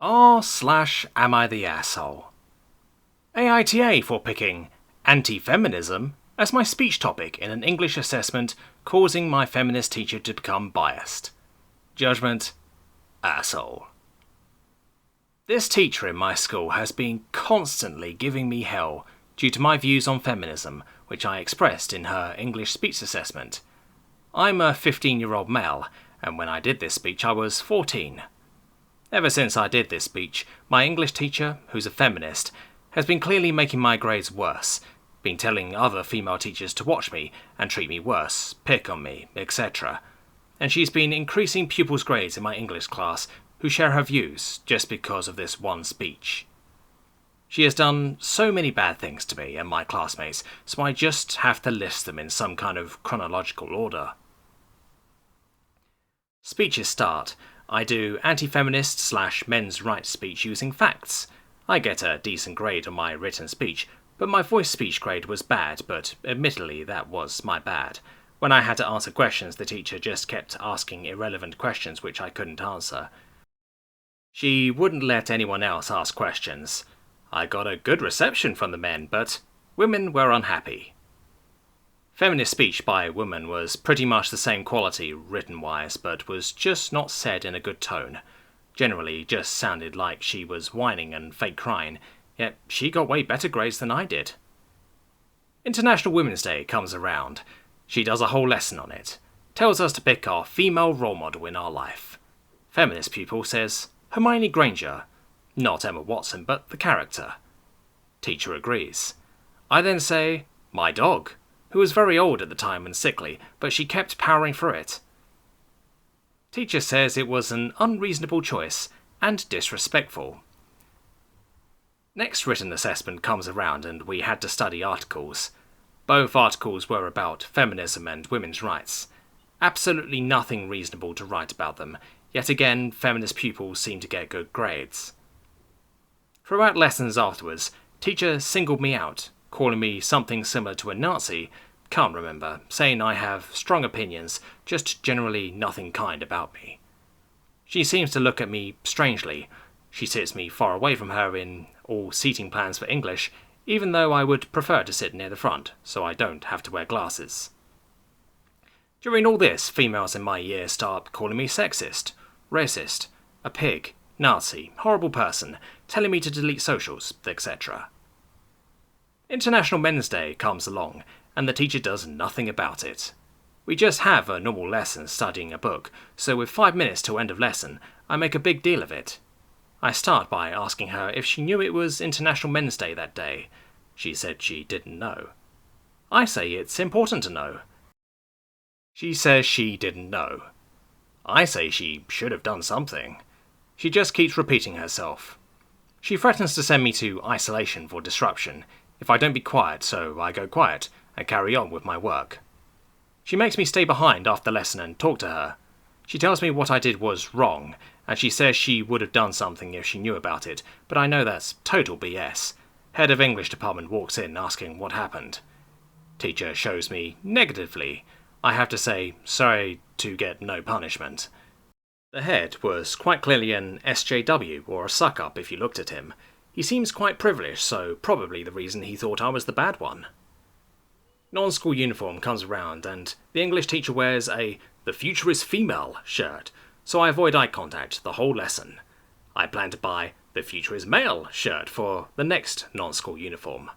Am I the asshole? AITA for picking anti-feminism as my speech topic in an English assessment, causing my feminist teacher to become biased. Judgment: asshole. This teacher in my school has been constantly giving me hell due to my views on feminism, which I expressed in her English speech assessment. I'm a 15-year-old male, and when I did this speech I was 14. Ever since I did this speech, my English teacher, who's a feminist, has been clearly making my grades worse, been telling other female teachers to watch me and treat me worse, pick on me, etc. And she's been increasing pupils' grades in my English class who share her views just because of this one speech. She has done so many bad things to me and my classmates, so I just have to list them in some kind of chronological order. Speeches start. I do anti-feminist / men's rights speech using facts. I get a decent grade on my written speech, but my voice speech grade was bad, but admittedly that was my bad. When I had to answer questions, the teacher just kept asking irrelevant questions which I couldn't answer. She wouldn't let anyone else ask questions. I got a good reception from the men, but women were unhappy. Feminist speech by women was pretty much the same quality written-wise, but was just not said in a good tone. Generally just sounded like she was whining and fake crying, yet she got way better grades than I did. International Women's Day comes around. She does a whole lesson on it. Tells us to pick our female role model in our life. Feminist pupil says Hermione Granger. Not Emma Watson, but the character. Teacher agrees. I then say, my dog, who was very old at the time and sickly, but she kept powering through it. Teacher says it was an unreasonable choice and disrespectful. Next written assessment comes around and we had to study articles. Both articles were about feminism and women's rights. Absolutely nothing reasonable to write about them, yet again feminist pupils seem to get good grades. Throughout lessons afterwards, teacher singled me out, calling me something similar to a Nazi, can't remember, saying I have strong opinions, just generally nothing kind about me. She seems to look at me strangely. She sits me far away from her in all seating plans for English, even though I would prefer to sit near the front, so I don't have to wear glasses. During all this, females in my year start calling me sexist, racist, a pig, Nazi, horrible person, telling me to delete socials, etc. International Men's Day comes along, and the teacher does nothing about it. We just have a normal lesson studying a book, so with 5 minutes till end of lesson, I make a big deal of it. I start by asking her if she knew it was International Men's Day that day. She said she didn't know. I say it's important to know. She says she didn't know. I say she should have done something. She just keeps repeating herself. She threatens to send me to isolation for disruption if I don't be quiet, so I go quiet and carry on with my work. She makes me stay behind after the lesson and talk to her. She tells me what I did was wrong, and she says she would have done something if she knew about it, but I know that's total BS. Head of English department walks in asking what happened. Teacher shows me negatively. I have to say sorry to get no punishment. The head was quite clearly an SJW or a suck-up if you looked at him. He seems quite privileged, so probably the reason he thought I was the bad one. Non-school uniform comes around and the English teacher wears a "The future is female" shirt, so I avoid eye contact the whole lesson. I plan to buy "The future is male" shirt for the next non-school uniform.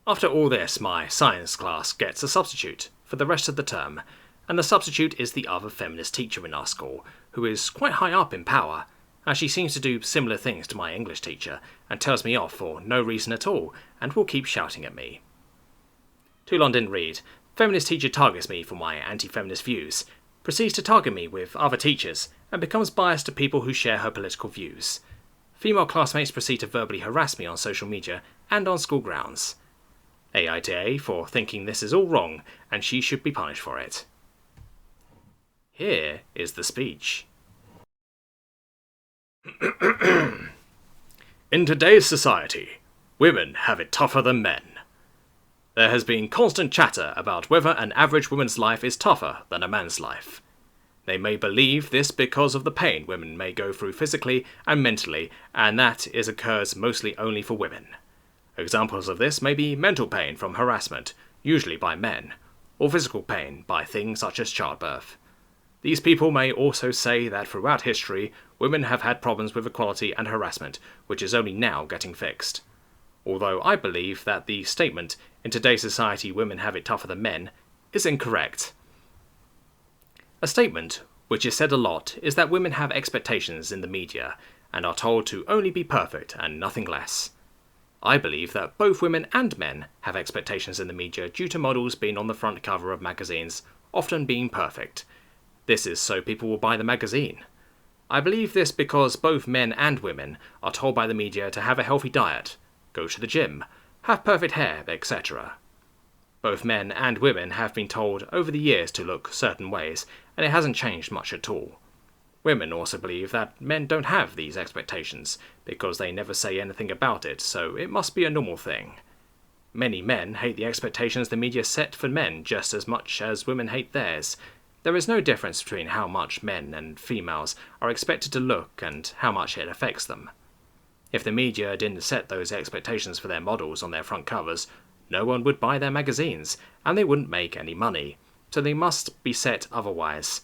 After all this, my science class gets a substitute for the rest of the term, and the substitute is the other feminist teacher in our school, who is quite high up in power, as she seems to do similar things to my English teacher and tells me off for no reason at all and will keep shouting at me. Too long didn't read. Feminist teacher targets me for my anti-feminist views, proceeds to target me with other teachers, and becomes biased to people who share her political views. Female classmates proceed to verbally harass me on social media and on school grounds. AITA for thinking this is all wrong and she should be punished for it. Here is the speech. In today's society, women have it tougher than men. There has been constant chatter about whether an average woman's life is tougher than a man's life. They may believe this because of the pain women may go through physically and mentally, and that occurs mostly only for women. Examples of this may be mental pain from harassment, usually by men, or physical pain by things such as childbirth. These people may also say that throughout history, women have had problems with equality and harassment, which is only now getting fixed. Although I believe that the statement, "in today's society women have it tougher than men," is incorrect. A statement which is said a lot is that women have expectations in the media and are told to only be perfect and nothing less. I believe that both women and men have expectations in the media due to models being on the front cover of magazines, often being perfect. This is so people will buy the magazine. I believe this because both men and women are told by the media to have a healthy diet, go to the gym, have perfect hair, etc. Both men and women have been told over the years to look certain ways, and it hasn't changed much at all. Women also believe that men don't have these expectations, because they never say anything about it, so it must be a normal thing. Many men hate the expectations the media set for men just as much as women hate theirs. There is no difference between how much men and females are expected to look and how much it affects them. If the media didn't set those expectations for their models on their front covers, no one would buy their magazines, and they wouldn't make any money, so they must be set otherwise.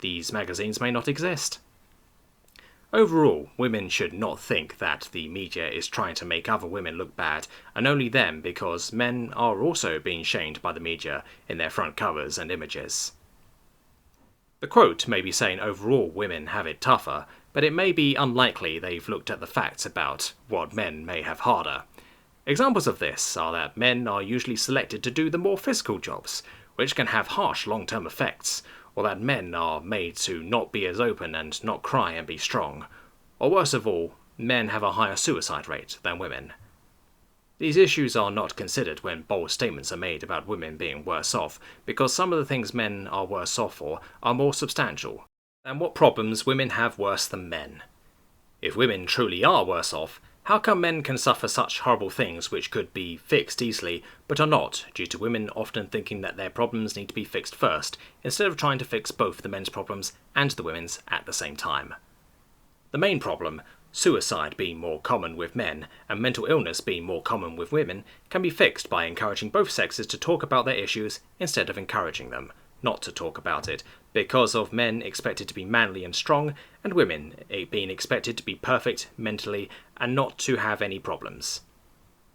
These magazines may not exist. Overall, women should not think that the media is trying to make other women look bad, and only them, because men are also being shamed by the media in their front covers and images. The quote may be saying overall women have it tougher, but it may be unlikely they've looked at the facts about what men may have harder. Examples of this are that men are usually selected to do the more physical jobs, which can have harsh long-term effects, or that men are made to not be as open and not cry and be strong, or worse of all, men have a higher suicide rate than women. These issues are not considered when bold statements are made about women being worse off, because some of the things men are worse off for are more substantial, and what problems women have worse than men. If women truly are worse off, how come men can suffer such horrible things which could be fixed easily, but are not, due to women often thinking that their problems need to be fixed first, instead of trying to fix both the men's problems and the women's at the same time? The main problem, suicide being more common with men and mental illness being more common with women, can be fixed by encouraging both sexes to talk about their issues instead of encouraging them not to talk about it, because of men expected to be manly and strong, and women being expected to be perfect mentally and not to have any problems.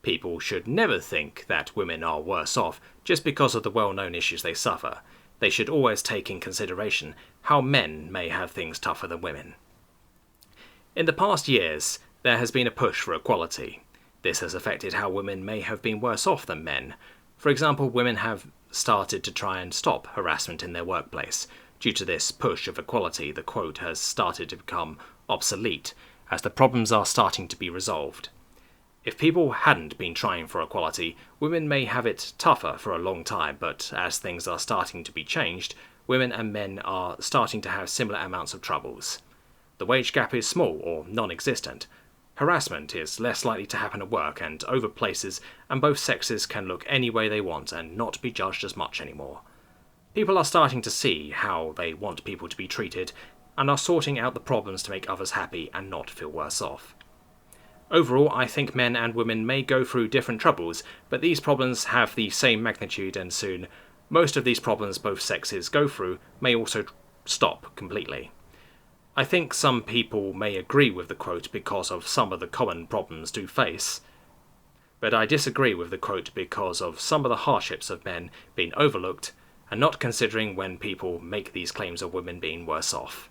People should never think that women are worse off just because of the well-known issues they suffer. They should always take in consideration how men may have things tougher than women. In the past years, there has been a push for equality. This has affected how women may have been worse off than men. For example, women have started to try and stop harassment in their workplace. Due to this push of equality, the quote has started to become obsolete, as the problems are starting to be resolved. If people hadn't been trying for equality, women may have it tougher for a long time, but as things are starting to be changed, women and men are starting to have similar amounts of troubles. The wage gap is small or non-existent. Harassment is less likely to happen at work and over places, and both sexes can look any way they want and not be judged as much anymore. People are starting to see how they want people to be treated, and are sorting out the problems to make others happy and not feel worse off. Overall, I think men and women may go through different troubles, but these problems have the same magnitude, and soon, most of these problems both sexes go through may also stop completely. I think some people may agree with the quote because of some of the common problems do face, but I disagree with the quote because of some of the hardships of men being overlooked and not considering when people make these claims of women being worse off.